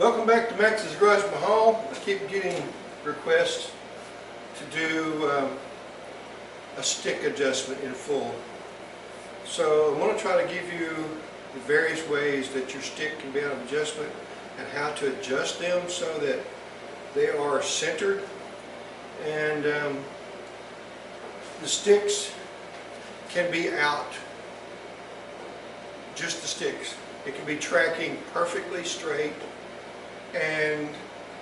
Welcome back to Max's Garage Mahal. I keep getting requests to do a stick adjustment in full. So I want to try to give you the various ways that your stick can be out of adjustment and how to adjust them so that they are centered. And the sticks can be out, just the sticks. It can be tracking perfectly straight and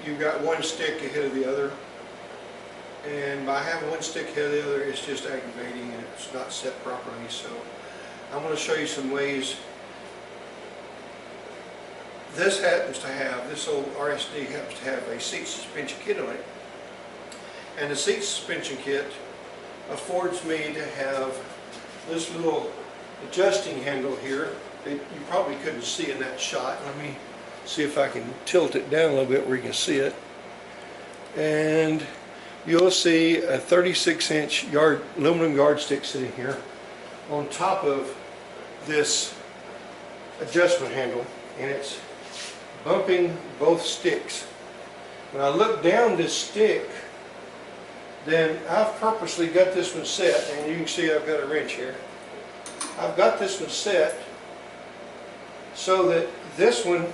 you've got one stick ahead of the other, and by having one stick ahead of the other it's just aggravating and it's not set properly. So I'm going to show you some ways. This old RSD happens to have a seat suspension kit on it, and the seat suspension kit affords me to have this little adjusting handle here that you probably couldn't see in that shot. Let me see if I can tilt it down a little bit where you can see it, and you'll see a 36-inch aluminum yardstick sitting here on top of this adjustment handle, and it's bumping both sticks. When I look down this stick, then I've purposely got this one set, and you can see I've got a wrench here. I've got this one set so that this one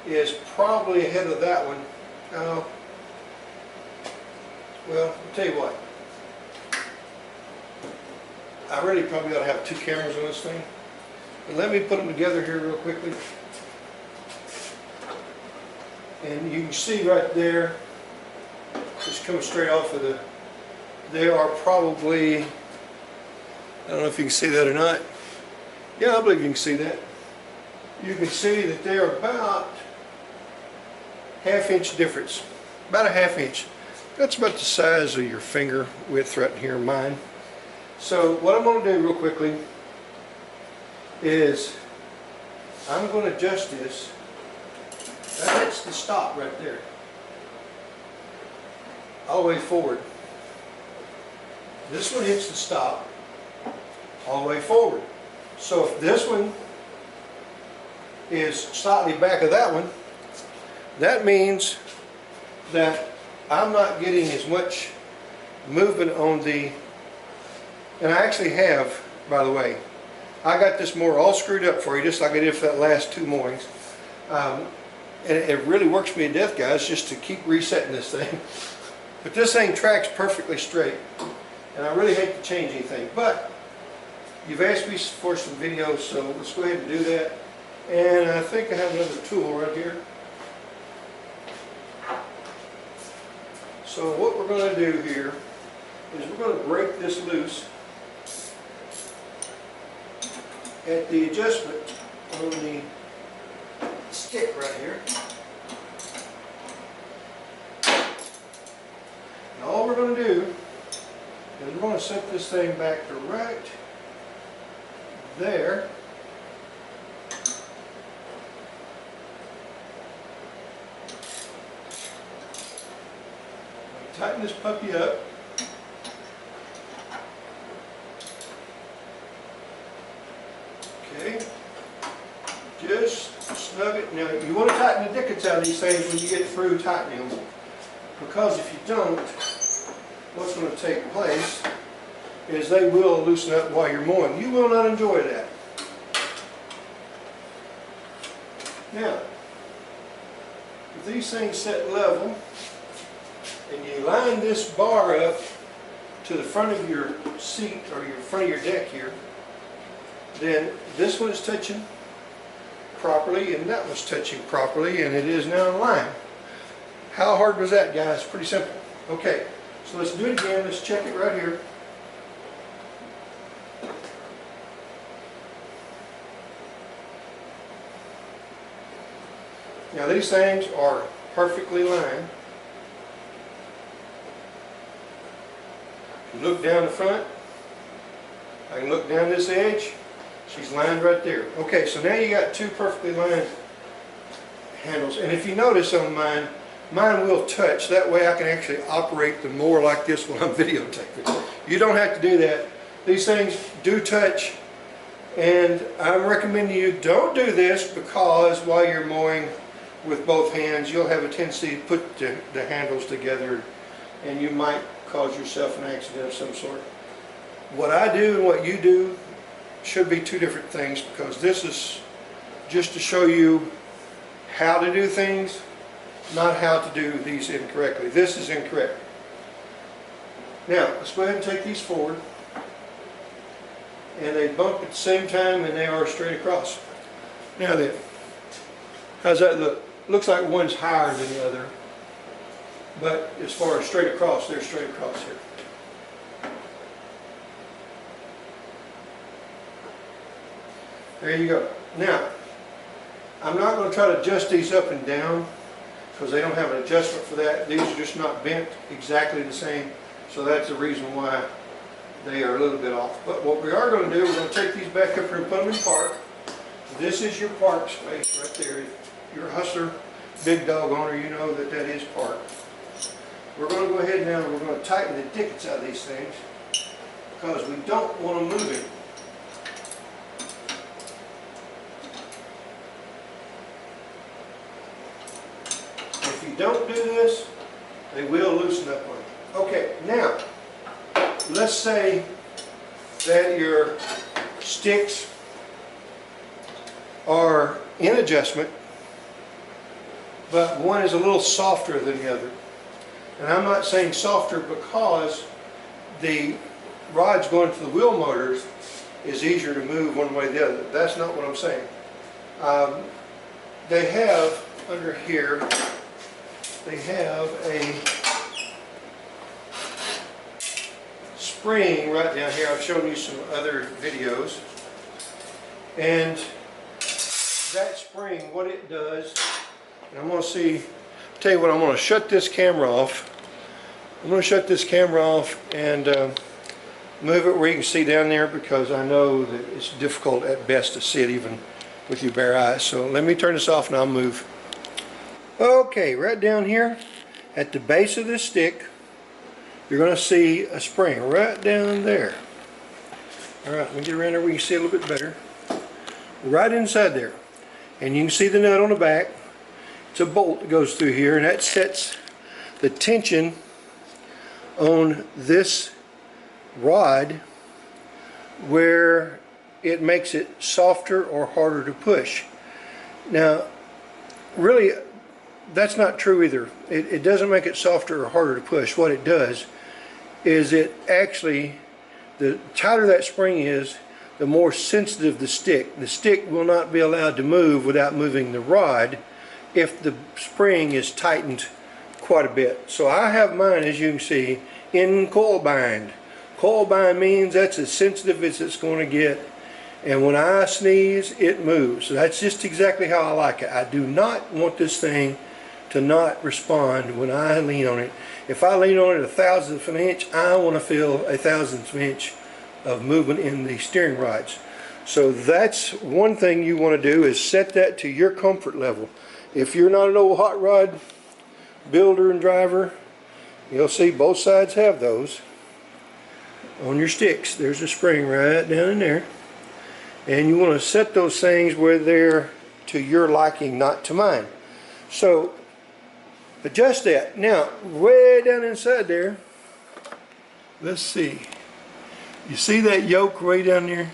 is probably ahead of that one. Well, I'll tell you what. I really probably ought to have two cameras on this thing. But let me put them together here real quickly. And you can see right there, just coming straight off of the, they are probably, I don't know if you can see that or not. Yeah, I believe you can see that. You can see that they are about half-inch difference, about a half-inch. That's about the size of your finger width right here, mine. So what I'm going to do real quickly is I'm going to adjust this. That's the stop right there, all the way forward. This one hits the stop all the way forward. So if this one is slightly back of that one, that means that I'm not getting as much movement on the, and I actually have, by the way, I got this mower all screwed up for you just like I did for that last two moorings. And it really works me to death, guys, just to keep resetting this thing. But this thing tracks perfectly straight, and I really hate to change anything. But you've asked me for some videos, so let's go ahead and do that. And I think I have another tool right here. So what we're going to do here is we're going to break this loose at the adjustment on the stick right here. And all we're going to do is we're going to set this thing back to right there. Tighten this puppy up. Okay. Just snug it. Now you want to tighten the dickens out of these things when you get through tightening them, because if you don't, what's going to take place is they will loosen up while you're mowing. You will not enjoy that. Now, if these things set level, and you line this bar up to the front of your seat or your front of your deck here, then this one is touching properly and that one's touching properly, and it is now in line. How hard was that, guys? Pretty simple. Okay, so let's do it again. Let's check it right here. Now these things are perfectly lined. Look down the front, I can look down this edge, she's lined right there. Okay, so now you got two perfectly lined handles, and if you notice on mine will touch. That way I can actually operate the mower like this when I'm videotaping. You don't have to do that. These things do touch, and I'm recommending you don't do this because while you're mowing with both hands, you'll have a tendency to put the handles together, and you might cause yourself an accident of some sort. What I do and what you do should be two different things, because this is just to show you how to do things, not how to do these incorrectly. This is incorrect. Now, let's go ahead and take these forward. And they bump at the same time, and they are straight across. Now then, how's that look? Looks like one's higher than the other, but as far as straight across, they're straight across here. There you go. Now, I'm not going to try to adjust these up and down, because they don't have an adjustment for that. These are just not bent exactly the same, so that's the reason why they are a little bit off. But what we are going to do, we're going to take these back up here and put them in park. This is your park space right there. If you're a Hustler big dog owner, you know that that is park. We're going to go ahead now and we're going to tighten the dickens out of these things, because we don't want them moving. If you don't do this, they will loosen up on you. Okay, now, let's say that your sticks are in adjustment, but one is a little softer than the other. And I'm not saying softer because the rods going to the wheel motors is easier to move one way or the other. That's not what I'm saying. They have under here, they have a spring right down here. I've shown you some other videos, and that spring, what it does, and I'm going to tell you what, I'm going to shut this camera off. I'm going to shut this camera off and move it where you can see down there, because I know that it's difficult at best to see it even with your bare eyes. So let me turn this off and I'll move. Okay, right down here at the base of this stick, you're going to see a spring right down there. Alright, let me get around there where you can see a little bit better. Right inside there. And you can see the nut on the back. It's a bolt that goes through here, and that sets the tension on this rod where it makes it softer or harder to push. Now, really, that's not true either. It doesn't make it softer or harder to push. What it does is it actually, the tighter that spring is, the more sensitive the stick. The stick will not be allowed to move without moving the rod if the spring is tightened quite a bit. So I have mine, as you can see, in coil bind. Coil bind means that's as sensitive as it's going to get, and when I sneeze, it moves. So that's just exactly how I like it. I do not want this thing to not respond when I lean on it. If I lean on it 1/1000th of an inch, I want to feel 1/1000th of an inch of movement in the steering rods. So that's one thing you want to do, is set that to your comfort level. If you're not an old hot rod builder and driver, you'll see both sides have those on your sticks. There's a spring right down in there, and you want to set those things where they're to your liking, not to mine. So adjust that. Now, way down inside there, let's see. You see that yoke way down there?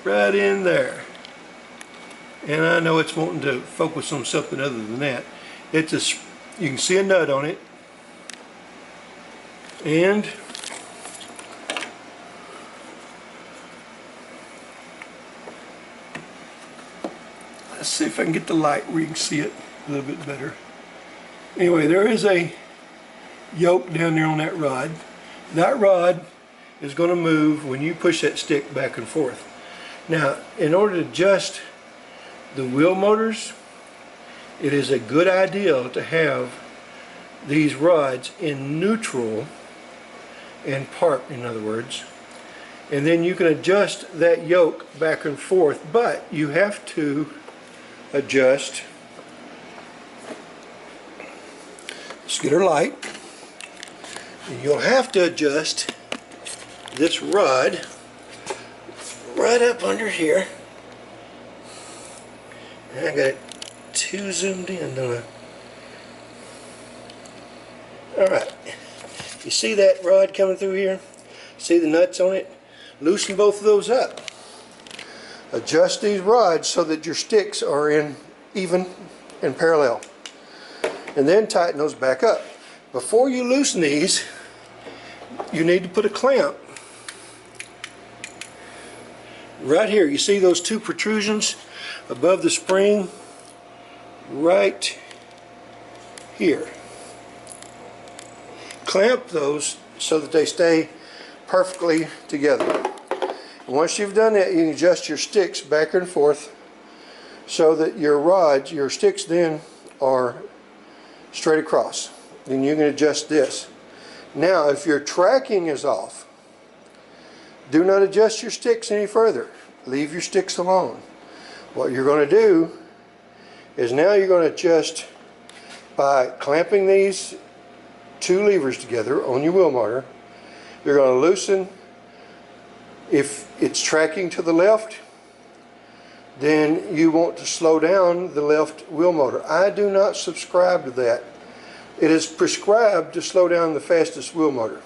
Right in there. And I know it's wanting to focus on something other than that. It's a, you can see a nut on it. And let's see if I can get the light where you can see it a little bit better. Anyway, there is a yoke down there on that rod. That rod is going to move when you push that stick back and forth. Now, in order to adjust the wheel motors, it is a good idea to have these rods in neutral and parked, in other words, and then you can adjust that yoke back and forth, but you have to adjust. Let's get her light. And you'll have to adjust this rod right up under here. And I got it too zoomed in, don't I? Alright, you see that rod coming through here? See the nuts on it? Loosen both of those up. Adjust these rods so that your sticks are in even and parallel. And then tighten those back up. Before you loosen these, you need to put a clamp right here. You see those two protrusions above the spring? Right here. Clamp those so that they stay perfectly together. And once you've done that, you can adjust your sticks back and forth so that your rods, your sticks then are straight across. Then you can adjust this. Now if your tracking is off, do not adjust your sticks any further. Leave your sticks alone. What you're going to do is now you're going to adjust by clamping these two levers together on your wheel motor. You're going to loosen. If it's tracking to the left, then you want to slow down the left wheel motor. I do not subscribe to that. It is prescribed to slow down the fastest wheel motor.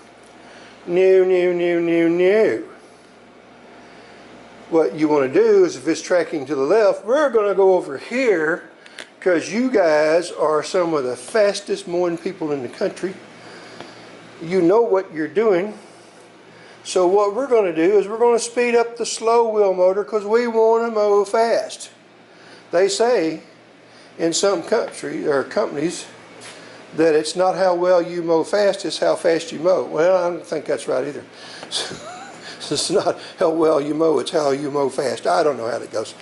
No, no, no, no, no. What you want to do is, if it's tracking to the left, we're going to go over here because you guys are some of the fastest mowing people in the country. You know what you're doing. So what we're going to do is we're going to speed up the slow wheel motor because we want to mow fast. They say in some country or companies that it's not how well you mow fast, it's how fast you mow. Well, I don't think that's right either. It's not how well you mow, it's how you mow fast. I don't know how that goes.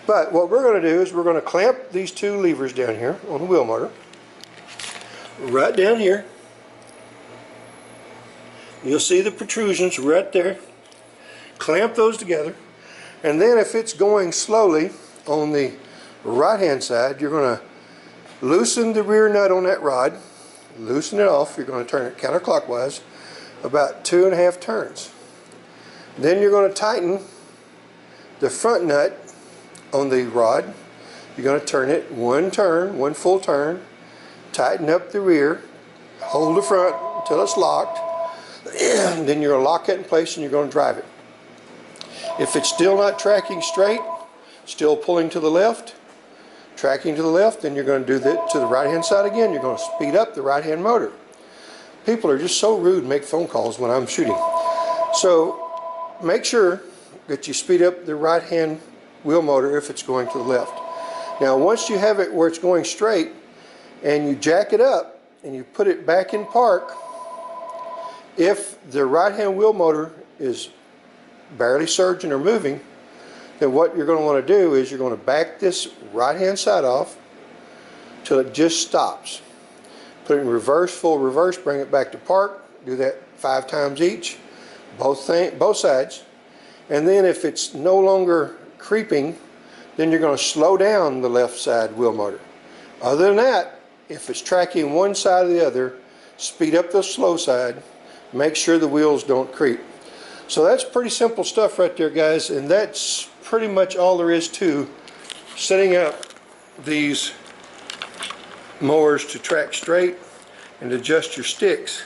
But what we're going to do is we're going to clamp these two levers down here on the wheel motor. Right down here. You'll see the protrusions right there. Clamp those together. And then if it's going slowly on the right hand side, you're going to loosen the rear nut on that rod. Loosen it off. You're going to turn it counterclockwise about 2.5 turns. Then you're going to tighten the front nut on the rod. You're going to turn it one turn, one full turn. Tighten up the rear. Hold the front until it's locked. Then you're going to lock it in place and you're going to drive it. If it's still not tracking straight, still pulling to the left, tracking to the left, then you're going to do that to the right hand side again. You're going to speed up the right hand motor. People are just so rude and make phone calls when I'm shooting. So make sure that you speed up the right hand wheel motor if it's going to the left. Now once you have it where it's going straight and you jack it up and you put it back in park, if the right hand wheel motor is barely surging or moving, then what you're going to want to do is you're going to back this right hand side off till it just stops. Put it in reverse, full reverse, bring it back to park. Do that 5 times each, both sides. And then if it's no longer creeping, then you're going to slow down the left side wheel motor. Other than that, if it's tracking one side or the other, speed up the slow side. Make sure the wheels don't creep. So that's pretty simple stuff right there, guys, and that's pretty much all there is to setting up these mowers to track straight and adjust your sticks.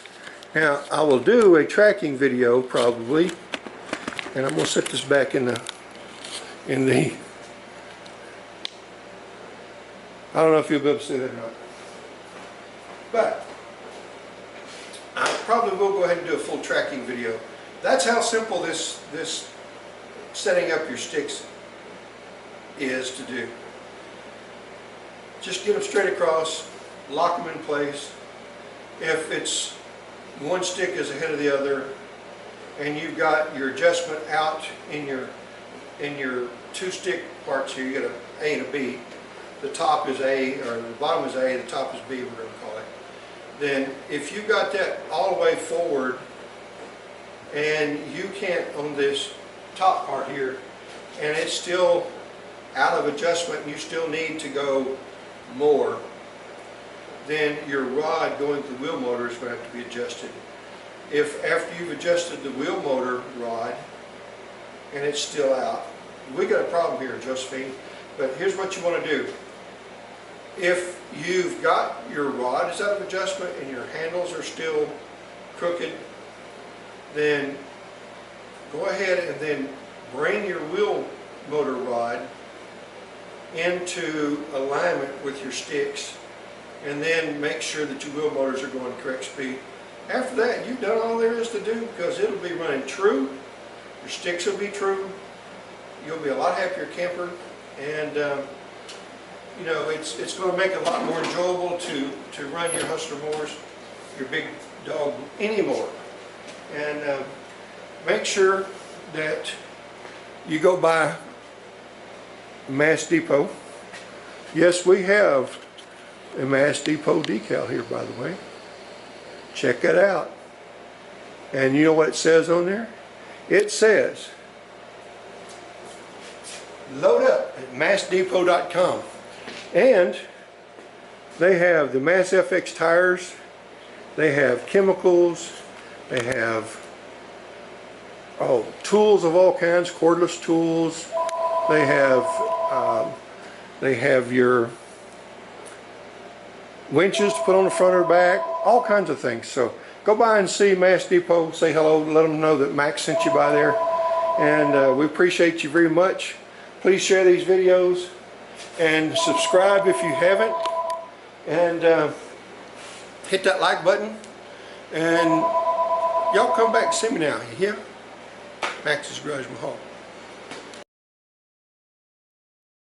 Now I will do a tracking video probably, and I'm going to set this back in the I don't know if you'll be able to see that or not, but I probably will go ahead and do a full tracking video. That's how simple this setting up your sticks is to do. Just get them straight across, lock them in place. If it's one stick is ahead of the other and you've got your adjustment out in your 2 stick parts here, you got an A and a B. The top is A, or the bottom is A, the top is B, we're going to call it. Then if you've got that all the way forward and you can't on this top part here and it's still out of adjustment and you still need to go more, then your rod going to the wheel motor is going to have to be adjusted. If after you've adjusted the wheel motor rod and it's still out, we got a problem here, Josephine, but here's what you want to do. if you've got your rod is out of adjustment and your handles are still crooked, then go ahead and then bring your wheel motor rod into alignment with your sticks, and then make sure that your wheel motors are going correct speed. After that, you've done all there is to do, because it'll be running true, your sticks will be true, you'll be a lot happier camper, and you know, it's going to make it a lot more enjoyable to run your Hustler mowers, your big dog anymore. And make sure that you go by Mass Depot. Yes, we have a Mass Depot decal here, by the way. Check it out. And you know what it says on there? It says, load up at massdepot.com. And they have the Mass FX tires, they have chemicals, they have tools of all kinds, cordless tools, they have your winches to put on the front or back, all kinds of things. So go by and see Mass Depot, say hello, let them know that Max sent you by there, and we appreciate you very much. Please share these videos and subscribe if you haven't, and hit that like button, and y'all come back and see me now. You hear? Max's Garage Mahal.